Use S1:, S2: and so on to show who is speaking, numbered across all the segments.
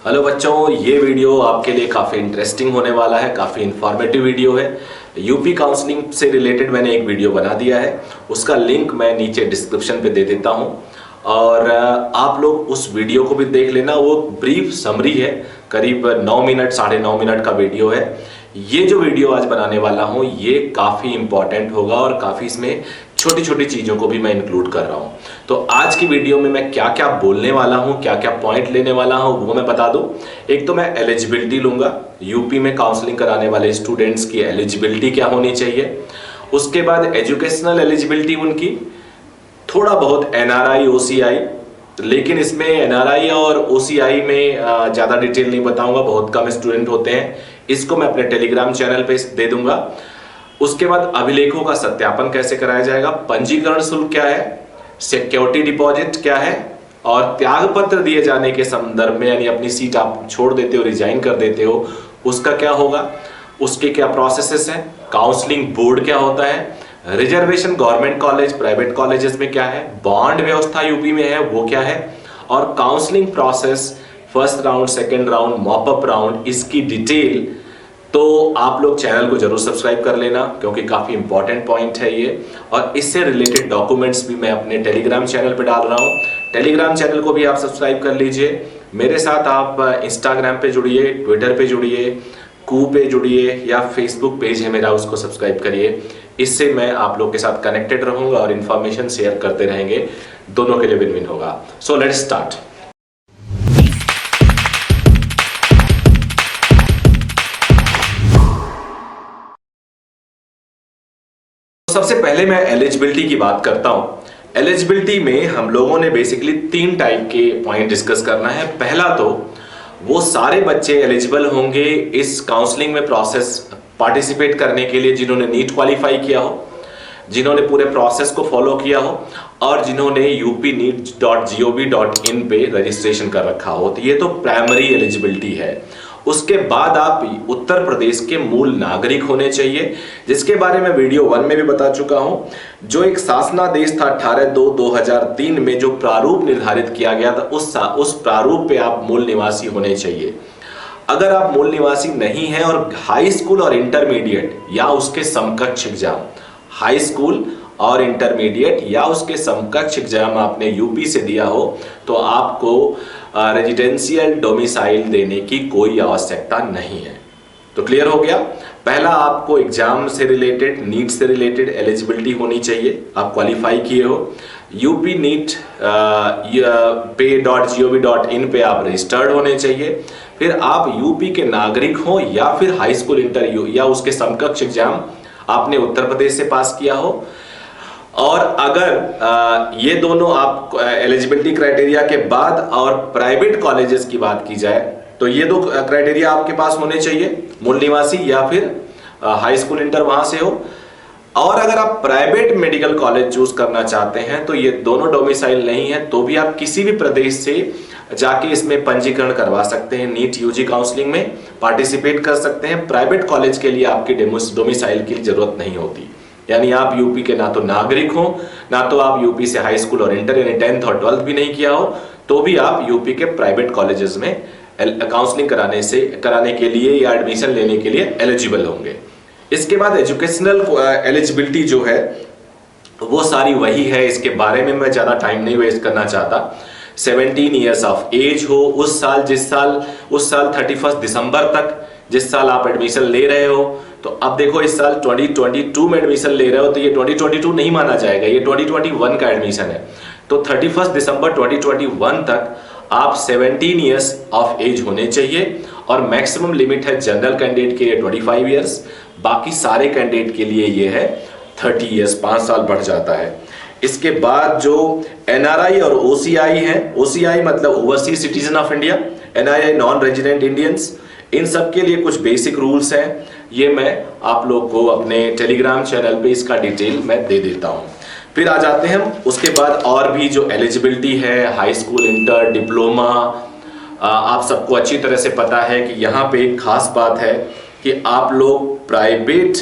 S1: Hello बच्चों, ये video आपके लिए काफ़ी इंटरेस्टिंग होने वाला है, काफ़ी इंफॉर्मेटिव वीडियो है। यूपी काउंसलिंग से रिलेटेड मैंने एक वीडियो बना दिया है, उसका लिंक मैं नीचे डिस्क्रिप्शन पे दे देता हूँ और आप लोग उस वीडियो को भी देख लेना। वो ब्रीफ समरी है, करीब 9 मिनट 9.5 मिनट का वीडियो है। ये जो वीडियो आज बनाने वाला हूँ ये काफ़ी इंपॉर्टेंट होगा और काफ़ी इसमें छोटी छोटी चीज़ों को भी मैं इंक्लूड कर रहा हूँ। तो आज की वीडियो में मैं क्या क्या बोलने वाला हूँ, क्या क्या पॉइंट लेने वाला हूँ वो मैं बता दूँ। एक तो मैं एलिजिबिलिटी लूँगा, यूपी में काउंसलिंग कराने वाले स्टूडेंट्स की एलिजिबिलिटी क्या होनी चाहिए। उसके बाद एजुकेशनल एलिजिबिलिटी उनकी, थोड़ा बहुत एनआरआई ओसीआई, लेकिन इसमें एनआरआई और ओसीआई में ज़्यादा डिटेल नहीं बताऊंगा, बहुत कम स्टूडेंट होते हैं। इसको मैं अपने टेलीग्राम चैनल पे दे दूंगा। उसके बाद अभिलेखों का सत्यापन कैसे कराया जाएगा, पंजीकरण शुल्क क्या है, सिक्योरिटी डिपॉजिट क्या है, और त्याग पत्र दिए जाने के संदर्भ में, यानी अपनी सीट आप छोड़ देते हो, रिजाइन कर देते हो, उसका क्या होगा, उसके क्या प्रोसेसेस हैं, काउंसलिंग बोर्ड क्या होता है, reservation government college private colleges में क्या है, बॉन्ड व्यवस्था यूपी में है वो क्या है, और counselling process first round, second round, mop up round, इसकी डिटेल। तो आप लोग चैनल को जरूर सब्सक्राइब कर लेना क्योंकि काफी इंपॉर्टेंट पॉइंट है ये। और इससे रिलेटेड डॉक्यूमेंट्स भी मैं अपने टेलीग्राम चैनल पे डाल रहा हूँ। टेलीग्राम चैनल को भी आप सब्सक्राइब कर लीजिए। मेरे साथ आप इंस्टाग्राम पे जुड़िए, ट्विटर पे जुड़िए, कू पे जुड़िए, या फेसबुक पेज है मेरा, उसको सब्सक्राइब करिए। इससे मैं आप लोग के साथ कनेक्टेड रहूंगा और इन्फॉर्मेशन शेयर करते रहेंगे, दोनों के लिए विन विन होगा। So let's start. सबसे पहले मैं एलिजिबिलिटी की बात करता हूं। एलिजिबिलिटी में हम लोगों ने बेसिकली 3 टाइप के पॉइंट डिस्कस करना है। पहला तो वो सारे बच्चे एलिजिबल होंगे इस काउंसलिंग में प्रोसेस पार्टिसिपेट करने के लिए जिन्होंने नीट क्वालिफाई किया हो, जिन्होंने पूरे प्रोसेस को फॉलो किया हो, और जिन्होंने upneet.gov.in पे रजिस्ट्रेशन कर रखा हो। तो ये तो प्राइमरी एलिजिबिलिटी है। उसके बाद आप उत्तर प्रदेश के मूल नागरिक होने चाहिए, जिसके बारे में वीडियो 1 में भी बता चुका हूं। जो एक शासनादेश था 18/2/2003 में जो प्रारूप निर्धारित किया गया था, उस प्रारूप पे आप मूल निवासी होने चाहिए। अगर आप मूल निवासी नहीं हैं और हाई स्कूल और इंटरमीडिएट या उसके समकक्ष एग्जाम, हाई स्कूल और इंटरमीडिएट या उसके समकक्ष एग्जाम आपने यूपी से दिया हो, तो आपको रेजिडेंशियल डोमिसाइल देने की कोई आवश्यकता नहीं है। तो क्लियर हो गया। पहला, आपको एग्जाम से रिलेटेड, नीट से रिलेटेड एलिजिबिलिटी होनी चाहिए, आप क्वालिफाई किए हो। upneet.gov.in पे आप रजिस्टर्ड होने चाहिए। फिर आप यूपी के नागरिक हो या फिर हाई स्कूल इंटर या उसके समकक्ष एग्जाम आपने उत्तर प्रदेश से पास किया हो। और अगर ये दोनों आप एलिजिबिलिटी क्राइटेरिया के बाद और प्राइवेट कॉलेजेस की बात की जाए तो ये 2 क्राइटेरिया आपके पास होने चाहिए, मूल निवासी या फिर हाई स्कूल इंटर वहां से हो। और अगर आप प्राइवेट मेडिकल कॉलेज चूज करना चाहते हैं तो ये दोनों डोमिसाइल नहीं है, तो भी आप किसी भी प्रदेश से जाके इसमें पंजीकरण करवा सकते हैं, नीट यूजी काउंसलिंग में पार्टिसिपेट कर सकते हैं। प्राइवेट कॉलेज के लिए आपकी डोमिसाइल की जरूरत नहीं होती, यानी आप यूपी के ना तो नागरिक हो, ना तो आप यूपी से हाई स्कूल और इंटर यानी 10th और 12th भी नहीं किया हो, तो भी आप यूपी के प्राइवेट कॉलेजेस में काउंसलिंग कराने के लिए या एडमिशन लेने के लिए एलिजिबल होंगे। इसके बाद एजुकेशनल एलिजिबिलिटी जो है वो सारी वही है, इसके बारे में मैं ज्यादा टाइम नहीं वेस्ट करना चाहता। 17 ईयर्स ऑफ एज हो उस साल 31 दिसंबर तक, जिस साल आप एडमिशन ले रहे हो। तो अब देखो इस साल 2022 में एडमिशन ले रहे हो तो ये 2022 नहीं माना जाएगा, ये 2021 का एडमिशन है। तो 31 दिसंबर 2021 तक आप 17 ईयर्स ऑफ एज होने चाहिए। और मैक्सिमम लिमिट है जनरल कैंडिडेट के लिए 25 ईयर्स, बाकी सारे कैंडिडेट के लिए ये है 30 ईयर्स, 5 साल बढ़ जाता है। इसके बाद जो एनआरआई और ओसीआई है, ओसीआई मतलब overseas citizen of India, NRI non resident Indians, इन सब के लिए कुछ बेसिक रूल्स हैं। ये मैं आप लोग को अपने टेलीग्राम चैनल पे इसका डिटेल मैं दे देता हूं। फिर आ जाते हैं हम उसके बाद और भी जो एलिजिबिलिटी है, हाई स्कूल, इंटर, डिप्लोमा। आप सबको अच्छी तरह से पता है कि यहाँ पे एक खास बात है कि आप लोग प्राइवेट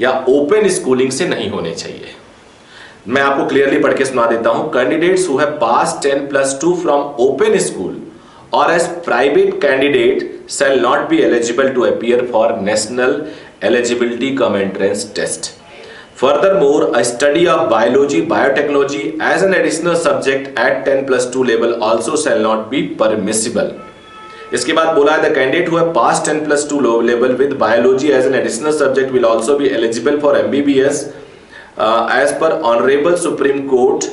S1: या ओपन स्कूलिंग से नहीं होने चाहिए। मैं आपको क्लियरली पढ़ के सुना देता हूं। Candidates who have pass 10+2 from open school or as private candidate shall not be eligible to appear for national eligibility cum entrance test. Furthermore, a study of biology, biotechnology as an additional subject at 10+2 level also shall not be permissible. इसके बाद बोला है the candidate who have passed 10+2 level with biology as an additional subject will also be eligible for MBBS as per Honorable Supreme Court,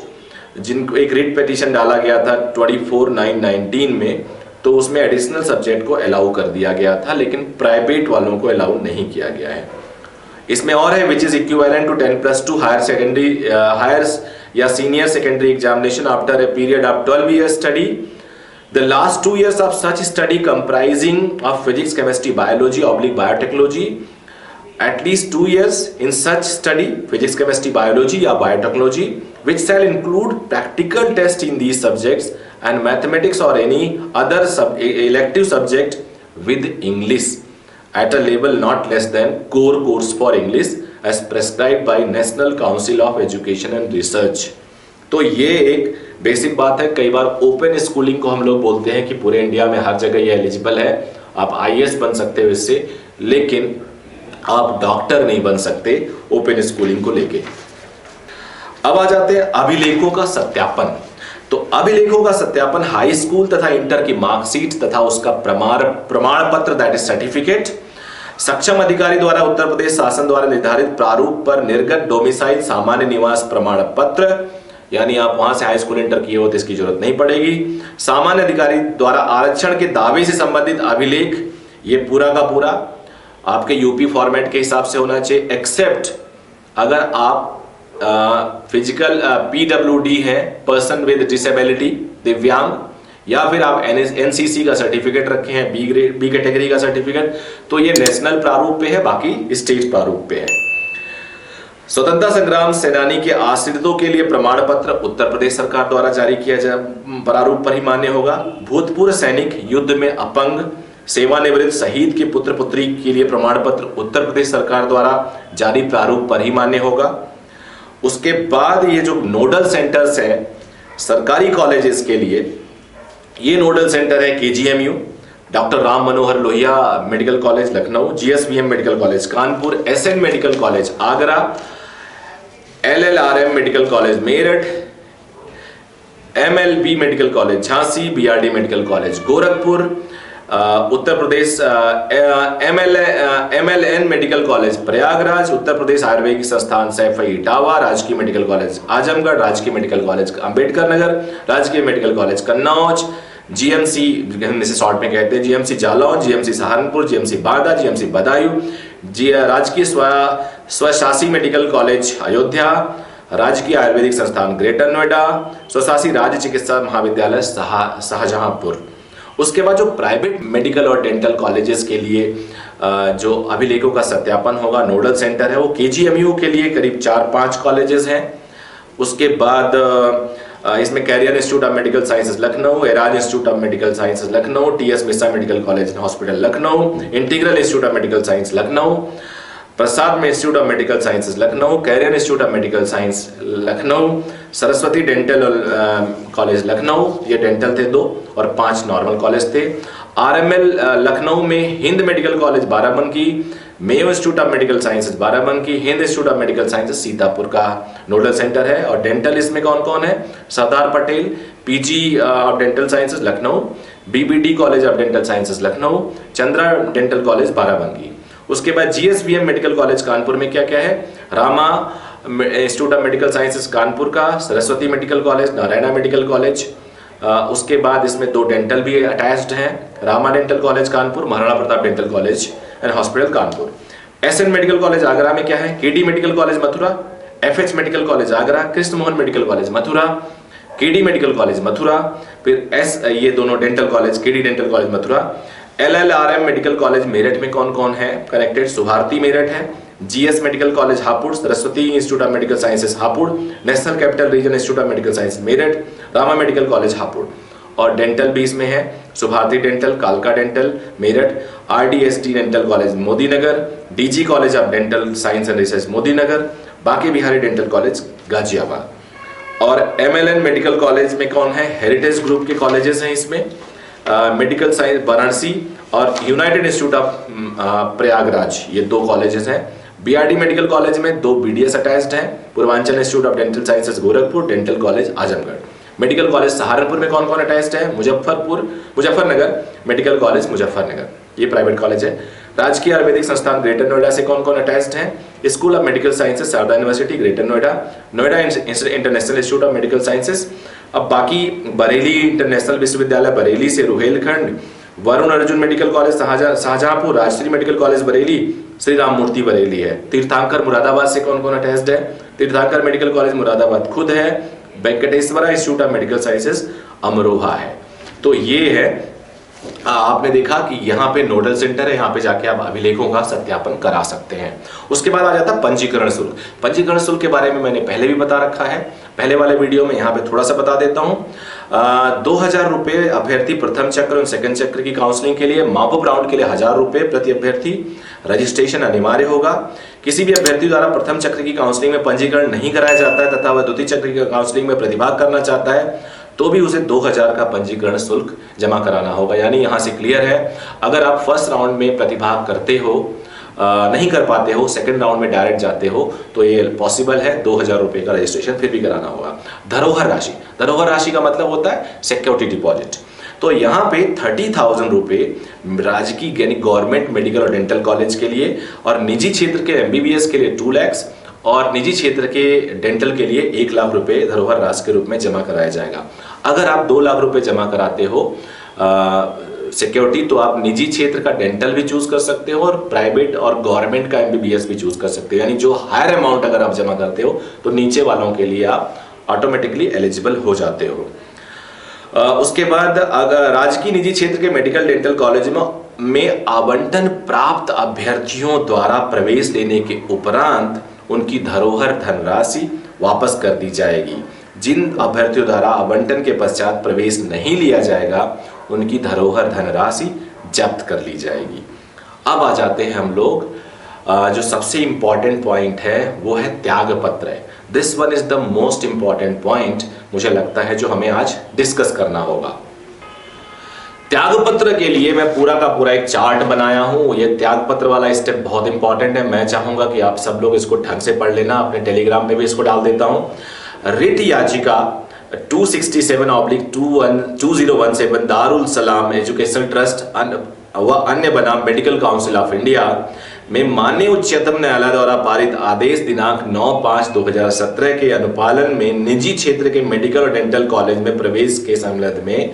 S1: जिनको एक writ petition डाला गया था 24/9/19 में, तो उसमें एडिशनल सब्जेक्ट को अलाउ कर दिया गया था, लेकिन प्राइवेट वालों को अलाउ नहीं किया गया है। इसमें और है which is equivalent to 10+2 higher secondary higher या senior secondary examination after a period of 12 years study. The last 2 years of such study comprising of physics, chemistry, biology oblique biotechnology, at least 2 years in such study, physics, chemistry, biology or biotechnology, which shall include practical test in these subjects and mathematics or any other elective subject with English at a level not less than core course for English as prescribed by National Council of Education and Research। तो ये एक basic बात है। कई बार open schooling को हम लोग बोलते हैं कि पूरे इंडिया में हर जगह ये एलिजिबल है, आप IAS बन सकते हो इससे, लेकिन आप डॉक्टर नहीं बन सकते ओपन स्कूलिंग को लेके। अब आ जाते हैं अभिलेखों का सत्यापन। तो अभिलेखों का सत्यापन हाई स्कूल तथा इंटर की मार्कशीट तथा उसका प्रमाण पत्र दैट इज सर्टिफिकेट सक्षम अधिकारी द्वारा उत्तर प्रदेश शासन द्वारा निर्धारित प्रारूप पर निर्गत डोमिसाइल सामान्य निवास प्रमाण पत्र, यानी आप वहां से हाई स्कूल इंटर किए हो तो इसकी जरूरत नहीं पड़ेगी। सामान्य अधिकारी द्वारा आरक्षण के दावे से संबंधित अभिलेख, ये पूरा का पूरा आपके यूपी फॉर्मेट के हिसाब से होना चाहिए, एक्सेप्ट अगर आप फिजिकल PWD है, पर्सन विद डिसेबिलिटी, दिव्यांग, या फिर आप NCC का सर्टिफिकेट रखे हैं, बी कैटेगरी का सर्टिफिकेट, तो ये नेशनल प्रारूप पे है, बाकी स्टेट प्रारूप पे है। स्वतंत्रता संग्राम सेनानी के आश्रितों के लिए प्रमाण पत्र उत्तर प्रदेश सरकार द्वारा जारी किया जाए, प्रारूप पर ही मान्य होगा। भूतपूर्व सैनिक, युद्ध में अपंग, सेवानिवृत्त, शहीद के पुत्र पुत्री के लिए प्रमाण पत्र उत्तर प्रदेश सरकार द्वारा जारी प्रारूप पर ही मान्य होगा। उसके बाद ये जो नोडल सेंटर्स हैं सरकारी कॉलेजेस के लिए, ये नोडल सेंटर है KGMU, doctor Ram Manohar Lohia medical college Lucknow, GSVM medical college Kanpur, SN medical college Agra, LLRM medical college Meerut, MLB medical college Jhansi, BRD medical college Gorakhpur, Uttar Pradesh MLN medical college Prayagraj, Uttar Pradesh आयुर्वेदिक संस्थान सैफई इटावा, राजकीय मेडिकल कॉलेज आजमगढ़, राजकीय मेडिकल कॉलेज अंबेडकर नगर, राजकीय मेडिकल कॉलेज कन्नौज, GMC जिसे short में कहते हैं GMC Jalaun, GMC Saharanpur, GMC Banda, GMC Badaun, राजकीय स्वशासी मेडिकल कॉलेज अयोध्या, राजकीय आयुर्वेदिक संस्थान ग्रेटर नोएडा, स्वशासी राज्य चिकित्सा महाविद्यालय शाहजहांपुर। उसके बाद जो प्राइवेट मेडिकल और डेंटल कॉलेजेस के लिए जो अभिलेखों का सत्यापन होगा, नोडल सेंटर है वो KGMU के लिए करीब 4-5 कॉलेजेस हैं। उसके बाद इसमें career institute of medical sciences Lucknow, Era's institute of medical sciences Lucknow, TS Mishra medical college and hospital Lucknow, integral institute of medical science Lucknow, Prasad में institute of medical sciences Lucknow, career institute of medical science Lucknow, Saraswati dental college Lucknow, ये dental थे 2 और 5 normal college थे। RML Lucknow में Hind medical college Barabanki, Mayo institute of medical sciences Barabanki, Hind institute of medical sciences Sitapur का nodal centre है। और dental इसमें कौन कौन है? Sardar Patel PG of dental sciences Lucknow, BBD college of dental sciences Lucknow, Chandra dental college Barabanki. उसके बाद GSVM मेडिकल कॉलेज कानपुर में क्या क्या है? Rama institute of medical sciences Kanpur का, Saraswati medical college, Narayana medical college. उसके बाद इसमें 2 डेंटल भी अटैच्ड हैं, Rama dental college Kanpur, Maharana Pratap dental college and hospital Kanpur. SN medical college Agra में क्या है? KD medical college Mathura, FH medical college Agra, Krishna Mohan medical college Mathura, KD medical college Mathura. फिर ये दोनों dental college, KD dental college Mathura. LLRM medical college Meerut में कौन कौन है कनेक्टेड? सुभारती मेरठ है, GS medical college Hapur, Saraswati institute of medical sciences Hapur, national capital region institute of medical science Meerut, Rama medical college Hapur. और dental भी इसमें है, सुभारती डेंटल, कालका dental Meerut, RDST dental college Modinagar, DG college of dental science and research Modinagar, बाकी बिहारी डेंटल कॉलेज गाजियाबाद। और MLN medical college में कौन है? हेरिटेज ग्रुप के कॉलेजेस हैं इसमें, मेडिकल साइंस वाराणसी और यूनाइटेड इंस्टीट्यूट ऑफ प्रयागराज, ये 2 कॉलेजेस हैं। बीआरडी मेडिकल कॉलेज में 2 बीडीएस अटैच्ड हैं। Purvanchal institute of dental sciences Gorakhpur, dental college Azamgarh. Medical college Saharanpur में कौन कौन अटैच्ड है? मुजफ्फरनगर मेडिकल कॉलेज मुजफ्फरनगर, ये प्राइवेट कॉलेज है। राजकीय आयुर्वेदिक संस्थान ग्रेटर नोएडा से कौन कौन अटैच्ड हैं? School of medical sciences Sharda university Greater Noida, Noida international institute of medical sciences. अब बाकी बरेली इंटरनेशनल विश्वविद्यालय बरेली से Rohilkhand, Varun Arjun medical college Shahjahanpur, Rajshree medical college Bareilly, Shri Ram Murti Bareilly है। तीर्थंकर मुरादाबाद से कौन कौन अटैच्ड है? तीर्थंकर मेडिकल कॉलेज मुरादाबाद खुद है। Venkateshwara institute of medical sciences Amroha है। तो ये है, आपने देखा कि यहाँ पे नोडल सेंटर है, यहाँ पे जाके आप अभिलेखों का सत्यापन करा सकते हैं। उसके बाद आ जाता पंजीकरण शुल्क। पंजीकरण शुल्क के बारे में मैंने पहले भी बता रखा है, पहले वाले वीडियो में, यहाँ पे थोड़ा सा बता देता हूँ। 2000 रुपये अभ्यर्थी प्रथम चक्र और सेकंड चक्र की काउंसलिंग के लिए, मॉपअप राउंड के लिए 1000 रुपये प्रति अभ्यर्थी। रजिस्ट्रेशन अनिवार्य होगा। किसी भी अभ्यर्थी द्वारा प्रथम चक्र की काउंसलिंग में पंजीकरण नहीं कराया जाता है तथा वह द्वितीय चक्र की काउंसलिंग में प्रतिभाग करना चाहता है तो भी उसे 2000 का पंजीकरण शुल्क जमा कराना होगा। यानी यहां से क्लियर है, अगर आप फर्स्ट राउंड में प्रतिभाग करते हो, नहीं कर पाते हो, सेकंड राउंड में डायरेक्ट जाते हो, तो ये पॉसिबल है 2000 रुपये का रजिस्ट्रेशन फिर भी कराना होगा। धरोहर राशि, धरोहर राशि का मतलब होता है सिक्योरिटी डिपॉजिट। तो यहाँ पे 30,000 रुपये राजकीय यानी गवर्नमेंट मेडिकल और डेंटल कॉलेज के लिए, और निजी क्षेत्र के एमबीबीएस के लिए 2 लाख और निजी क्षेत्र के डेंटल के लिए 1 लाख रुपए धरोहर राशि के रूप में जमा कराया जाएगा। अगर आप 2 लाख रुपए जमा कराते हो सिक्योरिटी, तो आप निजी क्षेत्र का डेंटल भी चूज कर सकते हो और प्राइवेट और गवर्नमेंट का एमबीबीएस भी चूज कर सकते हो। यानी जो हायर अमाउंट अगर आप जमा करते हो तो नीचे वालों के लिए आप ऑटोमेटिकली एलिजिबल हो जाते हो। उसके बाद अगर राजकीय निजी क्षेत्र के मेडिकल डेंटल कॉलेज में आवंटन प्राप्त अभ्यर्थियों द्वारा प्रवेश लेने के उपरांत उनकी धरोहर धनराशि वापस कर दी जाएगी। जिन अभ्यर्थियों द्वारा आवंटन के पश्चात प्रवेश नहीं लिया जाएगा उनकी धरोहर धनराशि जब्त कर ली जाएगी। अब आ जाते हैं हम लोग, जो सबसे इंपॉर्टेंट पॉइंट है वो है त्याग पत्र। This one is the most important point, मुझे लगता है, जो हमें आज डिस्कस करना होगा। त्याग पत्र के लिए मैं पूरा का पूरा एक चार्ट बनाया हूं। ये त्याग पत्र वाला स्टेप बहुत इंपॉर्टेंट है। मैं चाहूंगा कि आप सब लोग इसको ढंग से पढ़ लेना। अपने टेलीग्राम पे भी इसको डाल देता हूं। रिट याचिका 267/2017 दारुल सलाम एजुकेशनल ट्रस्ट व अन्य बनाम मेडिकल काउंसिल ऑफ इंडिया में माननीय उच्चतम न्यायालय द्वारा पारित आदेश दिनांक 9/5/2017 के अनुपालन में निजी क्षेत्र के मेडिकल और डेंटल कॉलेज में प्रवेश के संबंध में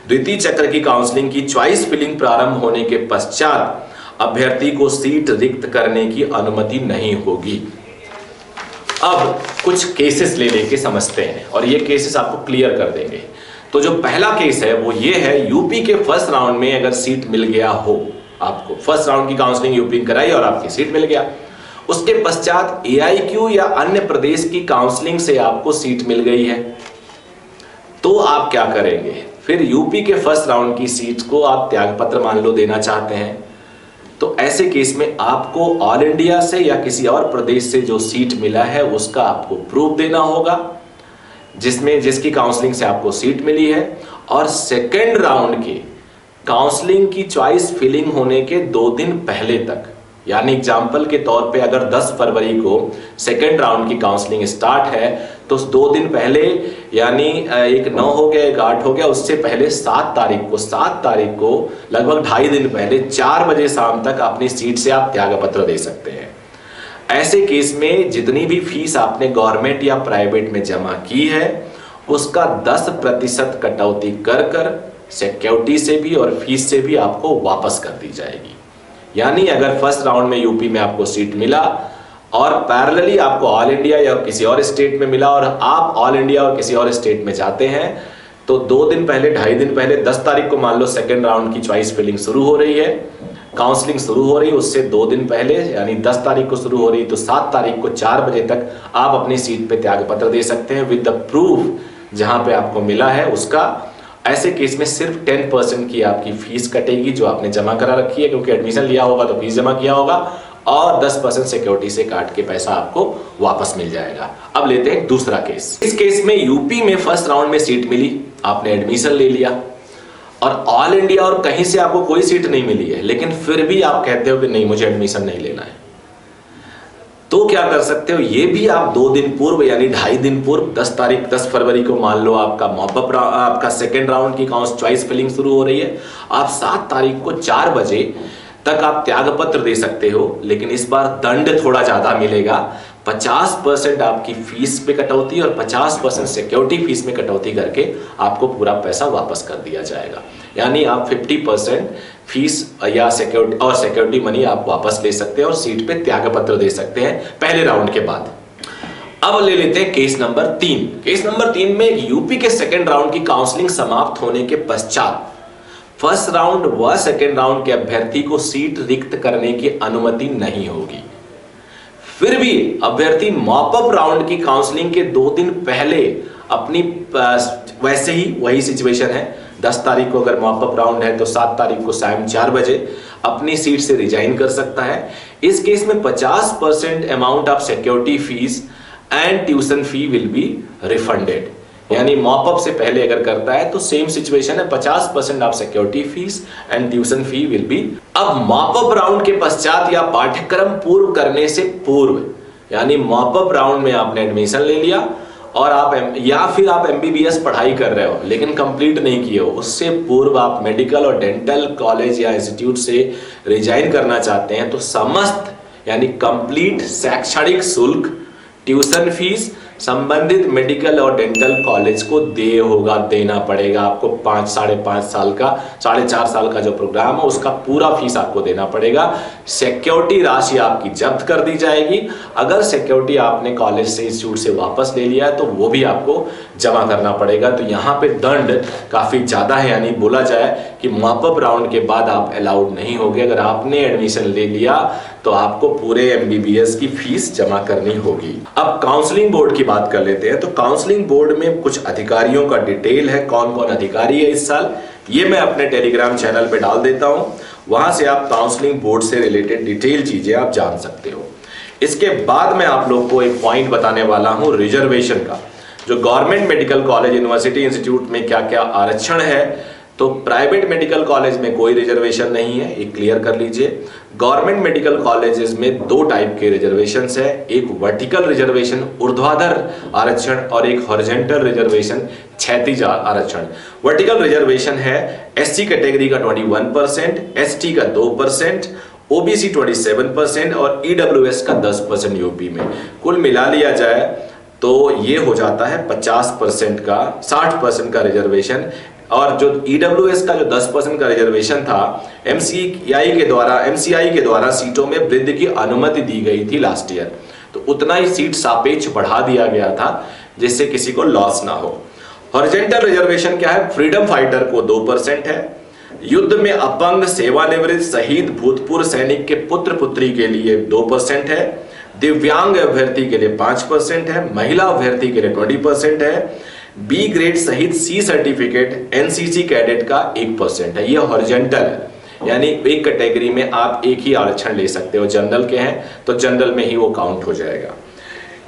S1: द्वितीय चक्र की काउंसलिंग की चॉइस फिलिंग प्रारंभ होने के पश्चात अभ्यर्थी को सीट रिक्त करने की अनुमति नहीं होगी। अब कुछ केसेस ले लेके समझते हैं और ये केसेस आपको क्लियर कर देंगे। तो जो पहला केस है वो ये है, यूपी के फर्स्ट राउंड में अगर सीट मिल गया हो, आपको फर्स्ट राउंड की काउंसलिंग यूपी कराई और आपकी सीट मिल गया, उसके पश्चात एआईक्यू या अन्य प्रदेश की काउंसलिंग से आपको सीट मिल गई है, तो आप क्या करेंगे? फिर यूपी के फर्स्ट राउंड की सीट को आप त्यागपत्र मान लो देना चाहते हैं, तो ऐसे केस में आपको ऑल इंडिया से या किसी और प्रदेश से जो सीट मिला है उसका आपको प्रूफ देना होगा, जिसकी काउंसलिंग से आपको सीट मिली है। और सेकेंड राउंड के काउंसलिंग की चॉइस फिलिंग होने के 2 दिन पहले तक, यानी एग्जाम्पल के तौर पे अगर 10 फरवरी को सेकेंड राउंड की काउंसलिंग स्टार्ट है तो 2 दिन पहले, यानी एक 9 हो गया, एक 8 हो गया, उससे पहले 7 तारीख को लगभग 2.5 दिन पहले 4 बजे शाम तक अपनी सीट से आप त्यागपत्र दे सकते हैं। ऐसे केस में जितनी भी फीस आपने गवर्नमेंट या प्राइवेट में जमा की है उसका 10% कटौती कर सिक्योरिटी से भी और फीस से भी आपको वापस कर दी जाएगी। यानी अगर फर्स्ट राउंड में यूपी में आपको सीट मिला और पैरेलली आपको ऑल इंडिया या किसी और स्टेट में मिला और आप ऑल इंडिया और किसी और स्टेट में जाते हैं, तो 2 दिन पहले, 2.5 दिन पहले, 10 तारीख को मान लो सेकेंड राउंड की चॉइस फिलिंग शुरू हो रही है, काउंसलिंग शुरू हो रही है, उससे 2 दिन पहले यानी 10 तारीख को शुरू हो रही है, तो 7 तारीख को 4 बजे तक आप अपनी सीट पे त्यागपत्र दे सकते हैं विद द प्रूफ जहां पे आपको मिला है उसका। ऐसे केस में सिर्फ 10% की आपकी फीस कटेगी जो आपने जमा करा रखी है, क्योंकि एडमिशन लिया होगा तो फीस जमा किया होगा, और 10% सिक्योरिटी से काट के पैसा आपको वापस मिल जाएगा। अब लेते हैं दूसरा केस। इस केस में यूपी में फर्स्ट राउंड में सीट मिली, आपने एडमिशन ले लिया और ऑल इंडिया और कहीं से आपको कोई सीट नहीं मिली है, लेकिन फिर भी आप कहते हो कि नहीं मुझे एडमिशन नहीं लेना है, तो क्या कर सकते हो, ये भी आप 2 दिन पूर्व यानी 2.5 दिन पूर्व 10 फरवरी को मान लो आपका मॉपअप आपका सेकेंड राउंड की चॉइस फिलिंग शुरू हो रही है, आप 7 तारीख को 4 बजे तक आप त्यागपत्र दे सकते हो। लेकिन इस बार दंड थोड़ा ज्यादा मिलेगा, 50% आपकी फीस पे कटौती और 50% सिक्योरिटी फीस में कटौती करके आपको पूरा पैसा वापस कर दिया जाएगा। यानी आप 50% फीस या सिक्योरिटी मनी आप वापस ले सकते हैं और सीट पे त्यागपत्र दे सकते हैं पहले राउंड के बाद। अब ले लेते हैं केस नंबर 3। केस नंबर 3 में यूपी के सेकेंड राउंड की काउंसलिंग समाप्त होने के पश्चात फर्स्ट राउंड व सेकेंड राउंड के अभ्यर्थी को सीट रिक्त करने की अनुमति नहीं होगी। फिर भी अभ्यर्थी मॉपअप राउंड की काउंसलिंग के 2 दिन पहले अपनी वैसे ही वही सिचुएशन है, 10 तारीख को अगर मॉपअप राउंड है तो 7 तारीख को शाम 4 बजे अपनी सीट से रिजाइन कर सकता है। इस केस में 50% amount of security fees and tuition fee will be refunded. यानी मॉपअप से पहले अगर करता है तो सेम सिचुएशन है, 50% of security fees and tuition fee will be. अब मॉपअप राउंड के पश्चात या पाठ्यक्रम पूर्व करने से पूर्व, यानी मॉपअप राउंड में आपने एडमिशन ले लिया और आप या फिर आप एमबीबीएस पढ़ाई कर रहे हो लेकिन कंप्लीट नहीं किए हो, उससे पूर्व आप मेडिकल और डेंटल कॉलेज या इंस्टीट्यूट से रिजाइन करना चाहते हैं, तो समस्त यानी कंप्लीट शैक्षणिक शुल्क, ट्यूशन फीस संबंधित मेडिकल और डेंटल कॉलेज को देना पड़ेगा आपको। 5-5.5 साल का 4.5 साल का जो प्रोग्राम है उसका पूरा फीस आपको देना पड़ेगा। सिक्योरिटी राशि आपकी जब्त कर दी जाएगी। अगर सिक्योरिटी आपने कॉलेज से इंस्टीट्यूट से वापस ले लिया है तो वो भी आपको जमा करना पड़ेगा। तो यहाँ पे दंड काफी ज्यादा है, यानी बोला जाए कि मॉपअप राउंड के बाद आप अलाउड नहीं होगे। अगर आपने एडमिशन ले लिया तो आपको पूरे एमबीबीएस की फीस जमा करनी होगी। अब काउंसलिंग बोर्ड की बात कर लेते हैं। तो काउंसलिंग बोर्ड में कुछ अधिकारियों का डिटेल है, कौन कौन अधिकारी है इस साल, ये मैं अपने टेलीग्राम चैनल पे डाल देता हूं, वहां से आप काउंसलिंग बोर्ड से रिलेटेड डिटेल चीजें आप जान सकते हो। इसके बाद मैं आप लोग को एक पॉइंट बताने वाला हूं रिजर्वेशन का, जो government medical college university institute में क्या क्या आरक्षण है। तो प्राइवेट मेडिकल कॉलेज में कोई रिजर्वेशन नहीं है, ये क्लियर कर लीजिए। गवर्नमेंट मेडिकल कॉलेजेस में 2 टाइप के रिजर्वेशन है, एक वर्टिकल रिजर्वेशन ऊर्ध्वाधर आरक्षण और एक हॉरिजॉन्टल रिजर्वेशन क्षैतिज आरक्षण। वर्टिकल रिजर्वेशन है एससी कैटेगरी का 21%, एसटी का 2%, ओबीसी 27% और ईडब्ल्यूएस का 10% यूपी में। कुल मिला लिया जाए तो ये हो जाता है 50% का 60% का रिजर्वेशन। और जो ईडब्ल्यूएस का जो 10% का रिजर्वेशन था, एमसीआई के द्वारा सीटों में वृद्धि की अनुमति दी गई थी लास्ट ईयर, तो उतना ही सीट सापेक्ष बढ़ा दिया गया था जिससे किसी को लॉस ना हो। हॉरिजॉन्टल रिजर्वेशन क्या है, फ्रीडम फाइटर को 2% है, युद्ध में अपंग, सेवानिवृत्त, शहीद, भूतपूर्व सैनिक के पुत्र पुत्री के लिए 2% है, दिव्यांग अभ्यर्थी के लिए 5% है, महिला अभ्यर्थी के लिए 20% है, बी ग्रेड सहित सी सर्टिफिकेट एनसीसी कैडेट का 1% है। ये हॉरिजॉन्टल है, यानी एक कैटेगरी में आप एक ही आरक्षण ले सकते हो। जनरल के हैं तो जनरल में ही वो काउंट हो जाएगा।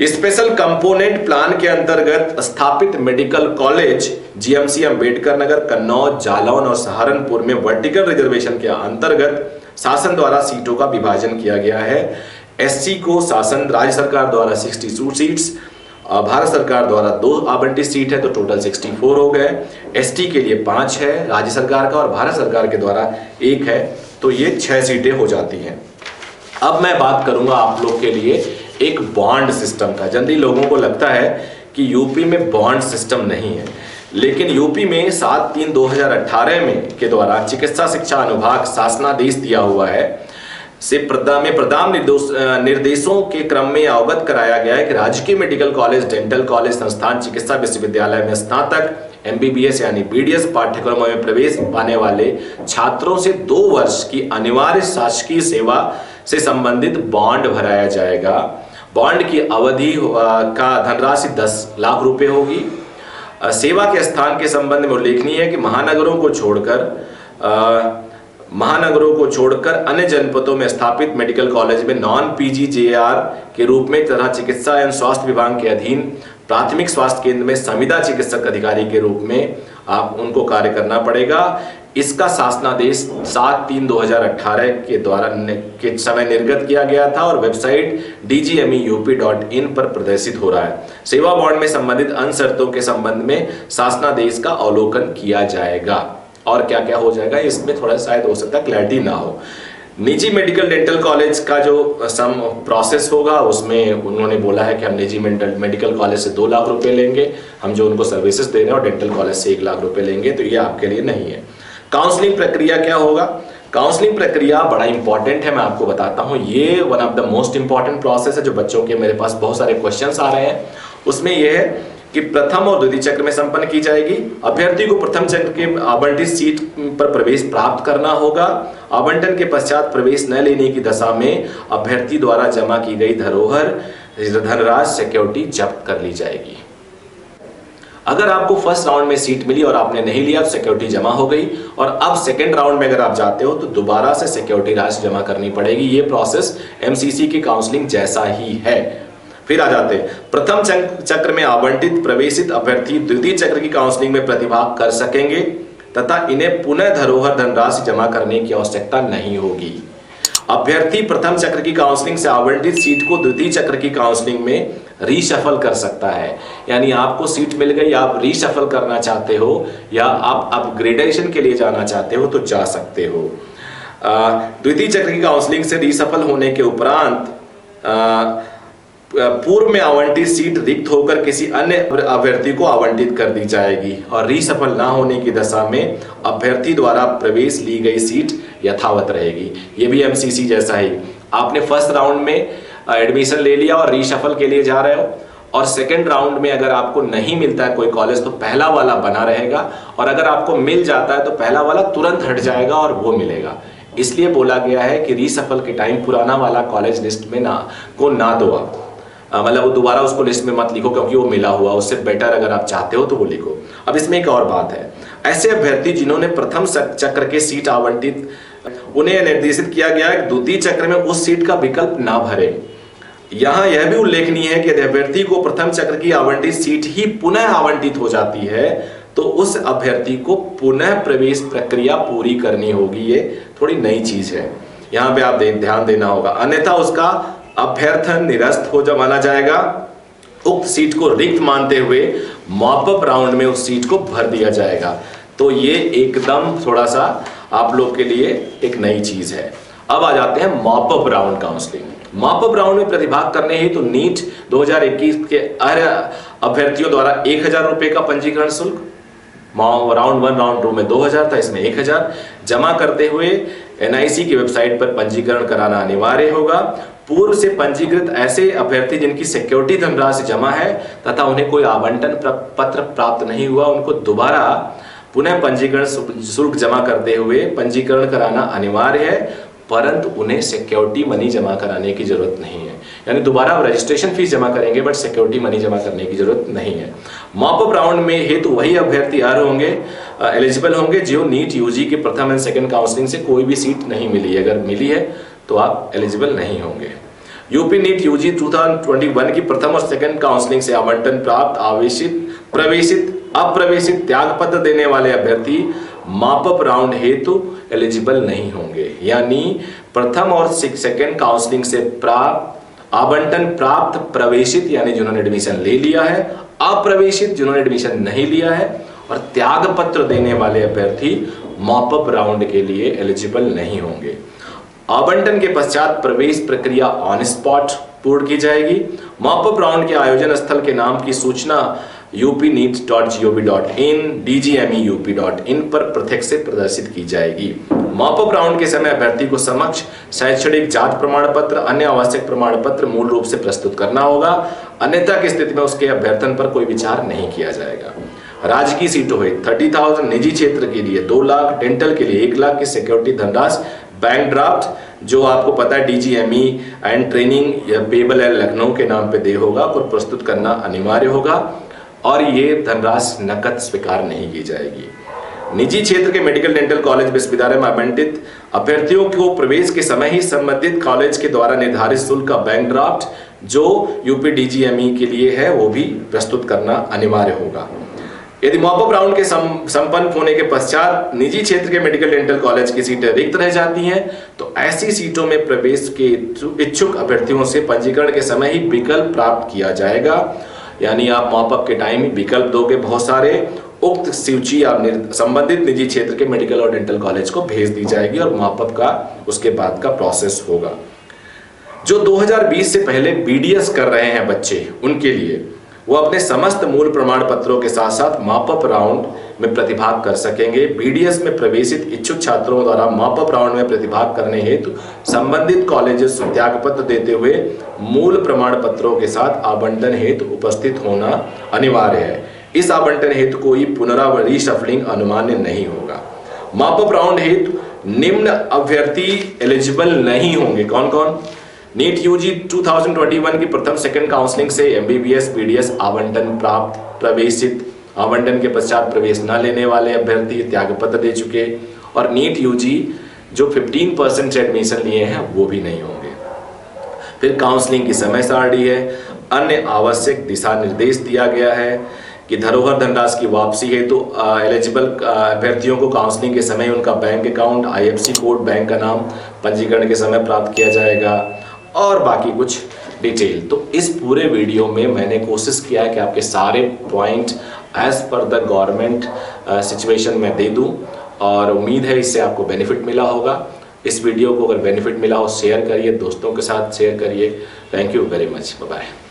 S1: स्पेशल कंपोनेंट प्लान के अंतर्गत स्थापित medical college GMC Ambedkar Nagar, Kannauj, Jalaun और सहारनपुर में वर्टिकल रिजर्वेशन के अंतर्गत शासन द्वारा सीटों का विभाजन किया गया है। एससी को शासन राज्य सरकार द्वारा 62 सीट्स, भारत सरकार द्वारा 2 आवंटित सीट है तो टोटल 64 हो गए। एसटी के लिए 5 है राज्य सरकार का और भारत सरकार के द्वारा 1 है, तो ये 6 सीटें हो जाती हैं। अब मैं बात करूंगा आप लोग के लिए एक बॉन्ड सिस्टम का। जनरली लोगों को लगता है कि यूपी में बॉन्ड सिस्टम नहीं है, लेकिन यूपी में 7/3/2018 में के द्वारा चिकित्सा शिक्षा अनुभाग शासनादेश दिया हुआ है से प्रदान निर्देशों के क्रम में अवगत कराया गया है कि राजकीय मेडिकल कॉलेज, डेंटल कॉलेज, संस्थान, चिकित्सा विश्वविद्यालय में स्नातक एमबीबीएस यानी बीडीएस पाठ्यक्रमों में प्रवेश पाने वाले छात्रों से 2 वर्ष की अनिवार्य शासकीय सेवा से संबंधित बॉन्ड भराया जाएगा। बॉन्ड की अवधि का धनराशि 10 लाख रुपए होगी। सेवा के स्थान के संबंध में उल्लेखनीय है कि महानगरों को छोड़कर अन्य जनपदों में स्थापित मेडिकल कॉलेज में नॉन पीजीजेआर के रूप में तथा चिकित्सा एवं स्वास्थ्य विभाग के अधीन प्राथमिक स्वास्थ्य केंद्र में संविदा चिकित्सक अधिकारी के रूप में आप उनको कार्य करना पड़ेगा। इसका शासनादेश 7/3/2018 के द्वारा के समय निर्गत किया गया था और वेबसाइट dgmeup.in पर प्रदर्शित हो रहा है। सेवा बॉन्ड में संबंधित अन्य शर्तों के संबंध में शासनादेश का अवलोकन किया जाएगा। और क्या क्या हो जाएगा इसमें थोड़ा शायद हो सकता है क्लैरिटी ना हो। निजी मेडिकल डेंटल कॉलेज का जो सम प्रोसेस होगा उसमें उन्होंने बोला है कि हम निजी मेडिकल कॉलेज से 2 लाख रुपए लेंगे, हम जो उनको सर्विसेज दे रहे हैं, और डेंटल कॉलेज से 1 लाख रुपए लेंगे, तो ये आपके लिए नहीं है। काउंसलिंग प्रक्रिया क्या होगा? काउंसलिंग प्रक्रिया बड़ा इंपॉर्टेंट है, मैं आपको बताता हूं। ये one of the most important process है जो बच्चों के मेरे पास बहुत सारे क्वेश्चंस आ रहे हैं। उसमें यह है कि प्रथम और द्वितीय चक्र में संपन्न की जाएगी। अभ्यर्थी को प्रथम चक्र के आवंटित सीट पर प्रवेश प्राप्त करना होगा। आवंटन के पश्चात प्रवेश न लेने की दशा में अभ्यर्थी द्वारा जमा की गई धरोहर धनराशि सिक्योरिटी जब्त कर ली जाएगी। अगर आपको फर्स्ट राउंड में सीट मिली और आपने नहीं लिया तो सिक्योरिटी जमा हो गई, और अब सेकंड राउंड में अगर आप जाते हो तो दोबारा से सिक्योरिटी राशि जमा करनी पड़ेगी। ये प्रोसेस एमसीसी की काउंसलिंग जैसा ही है। फिर आ जाते हैं, प्रथम चक्र में आवंटित प्रवेशित अभ्यर्थी द्वितीय चक्र की काउंसलिंग में प्रतिभाग कर सकेंगे तथा इन्हें पुनः धरोहर धनराशि जमा करने की आवश्यकता नहीं होगी। अभ्यर्थी प्रथम चक्र की काउंसलिंग से आवंटित सीट को द्वितीय चक्र की काउंसलिंग में रीशफल कर सकता है। यानी आपको सीट मिल गई, आप रीशफल करना चाहते हो या आप अपग्रेडेशन के लिए जाना चाहते हो तो जा सकते हो। द्वितीय चक्र की काउंसलिंग से रीशफल होने के उपरांत पूर्व में आवंटित सीट रिक्त होकर किसी अन्य अभ्यर्थी को आवंटित कर दी जाएगी, और रीशफल ना होने की दशा में अभ्यर्थी द्वारा प्रवेश ली गई सीट यथावत रहेगी। ये भी एमसीसी जैसा ही, आपने फर्स्ट राउंड में एडमिशन ले लिया और रीशफल के लिए जा रहे हो, और सेकंड राउंड में अगर आपको नहीं मिलता है कोई कॉलेज तो पहला वाला बना रहेगा, और अगर आपको मिल जाता है तो पहला वाला तुरंत हट जाएगा और वो मिलेगा। इसलिए बोला गया है कि रीशफल के टाइम पुराना वाला कॉलेज लिस्ट में ना दो आप, मतलब वो दोबारा उसको लिस्ट में मत लिखो क्योंकि वो मिला हुआ, उससे बेटर अगर आप चाहते हो तो वो लिखो। अब इसमें एक और बात है, ऐसे अभ्यर्थी जिन्होंने प्रथम चक्र के सीट आवंटित, उन्हें निर्देशित किया गया है द्वितीय चक्र में उस सीट का विकल्प ना भरे। यहां यह भी उल्लेखनीय है कि यदि अभ्यर्थी को प्रथम चक्र की आवंटित सीट ही पुनः आवंटित हो जाती है तो उस अभ्यर्थी को पुनः प्रवेश प्रक्रिया पूरी करनी होगी। ये थोड़ी नई चीज है, यहां पे आप ध्यान देना होगा, अन्यथा उसका अभ्यर्थन निरस्त हो माना जाएगा। उक्त सीट को रिक्त मानते हुए मॉपअप राउंड में उस सीट को भर दिया जाएगा। तो ये एकदम थोड़ा सा आप लोग के लिए एक नई चीज है। अब आ जाते हैं mop up round counselling. Mop up round में प्रतिभाग करने हेतु तो नीट 2021 के अभ्यर्थियों द्वारा 1000 रुपए का पंजीकरण शुल्क, राउंड 1 राउंड 2 में 2000 था, इसमें 1000 जमा करते हुए एनआईसी की वेबसाइट पर पंजीकरण कराना अनिवार्य होगा। पूर्व से पंजीकृत ऐसे अभ्यर्थी जिनकी सिक्योरिटी धनराशि जमा है तथा उन्हें कोई आवंटन पत्र प्राप्त नहीं हुआ, उनको दोबारा पुनः पंजीकरण शुल्क जमा करते हुए पंजीकरण कराना अनिवार्य है, परंतु उन्हें सिक्योरिटी मनी जमा कराने की जरूरत नहीं है। यानी दोबारा रजिस्ट्रेशन फीस जमा करेंगे बट सिक्योरिटी मनी जमा करने की जरूरत नहीं है। मॉपअप राउंड में हेतु वही अभ्यर्थी एलिजिबल होंगे जो नीट यूजी के प्रथम एंड सेकंड काउंसलिंग से कोई भी सीट नहीं मिली, अगर मिली है तो आप एलिजिबल नहीं होंगे। यूपी नीट यूजी 2021 की प्रथम और सेकंड काउंसलिंग से आवंटन प्राप्त प्रवेशित अप्रवेशित त्याग पत्र देने वाले अभ्यर्थी मॉपअप राउंड हेतु एलिजिबल नहीं होंगे। यानी प्रथम और सेकंड काउंसलिंग से प्राप्त आवंटन प्राप्त प्रवेशित यानी जिन्होंने एडमिशन ले लिया है, अप्रवेशित जिन्होंने एडमिशन नहीं लिया है, और त्याग पत्र देने वाले अभ्यर्थी मॉपअप राउंड के लिए एलिजिबल नहीं होंगे। आवंटन के पश्चात प्रवेश प्रक्रिया ऑन स्पॉट पूर्ण की जाएगी। मॉपअप राउंड के आयोजन स्थल के नाम की सूचना upneet.gov.in dgmeup.in पर प्रत्येक से प्रदर्शित की जाएगी। मॉपअप राउंड के समय अभ्यर्थी को समक्ष शैक्षणिक जात प्रमाण पत्र, अन्य आवश्यक प्रमाण पत्र मूल रूप से प्रस्तुत करना होगा, अन्यथा की स्थिति में उसके अभ्यर्थन पर कोई विचार नहीं किया जाएगा। राजकीय सीटों हुई 30,000, निजी क्षेत्र के लिए 2 लाख, डेंटल के लिए 1 लाख की सिक्योरिटी धनराशि बैंक ड्राफ्ट जो आपको पता है डीजीएमई एंड ट्रेनिंग या पेबल एंड लखनऊ के नाम पे दे होगा को प्रस्तुत करना अनिवार्य होगा, और ये धनराशि नकद स्वीकार नहीं की जाएगी। निजी क्षेत्र के मेडिकल डेंटल कॉलेज विश्वविद्यालय में आवंटित अभ्यर्थियों को प्रवेश के समय ही संबंधित कॉलेज के द्वारा निर्धारित शुल्क का बैंक ड्राफ्ट जो UPDGME के लिए है वो भी प्रस्तुत करना अनिवार्य होगा। यदि मॉपअप राउंड के संपन्न होने के पश्चात निजी क्षेत्र के मेडिकल डेंटल कॉलेज की सीटें रिक्त रह जाती हैं तो ऐसी सीटों में प्रवेश के इच्छुक अभ्यर्थियों से पंजीकरण के समय ही विकल्प प्राप्त किया जाएगा। यानी आप मॉपअप के टाइम ही विकल्प दोगे बहुत सारे, उक्त सूची आप संबंधित निजी क्षेत्र के मेडिकल और डेंटल कॉलेज को भेज दी जाएगी और मॉपअप का उसके बाद का प्रोसेस होगा। जो 2020 से पहले BDS कर रहे हैं बच्चे, उनके लिए वो अपने समस्त मूल प्रमाण पत्रों के साथ साथ मॉपअप राउंड में प्रतिभाग कर सकेंगे। BDS में प्रवेशित इच्छुक छात्रों द्वारा मॉपअप राउंड में प्रतिभाग करने हेतु संबंधित कॉलेजेस त्यागपत्र देते हुए मूल प्रमाण पत्रों के साथ आवंटन हेतु उपस्थित होना अनिवार्य है। इस आवंटन हेतु कोई पुनरावृत्ति शफलिंग अनुमान्य नहीं होगा। मॉपअप राउंड हेतु निम्न अभ्यर्थी एलिजिबल नहीं होंगे। कौन कौन? नीट UG 2021 की प्रथम सेकंड काउंसलिंग से MBBS BDS आवंटन प्राप्त, प्रवेशित, आवंटन के पश्चात प्रवेश न लेने वाले अभ्यर्थी, त्यागपत्र दे चुके, और नीट UG जो 15% से एडमिशन लिए हैं वो भी नहीं होंगे। फिर काउंसलिंग की समय सारणी है। अन्य आवश्यक दिशा निर्देश दिया गया है कि धरोहर धनराशि की वापसी है तो एलिजिबल अभ्यर्थियों को काउंसलिंग के समय उनका bank account, IFSC code, bank का नाम पंजीकरण के समय प्राप्त किया जाएगा और बाकी कुछ डिटेल। तो इस पूरे वीडियो में मैंने कोशिश किया है कि आपके सारे point as per the government situation में दे दूं और उम्मीद है इससे आपको बेनिफिट मिला होगा। इस वीडियो को अगर बेनिफिट मिला हो शेयर करिए, दोस्तों के साथ शेयर करिए। Thank you very much, bye bye.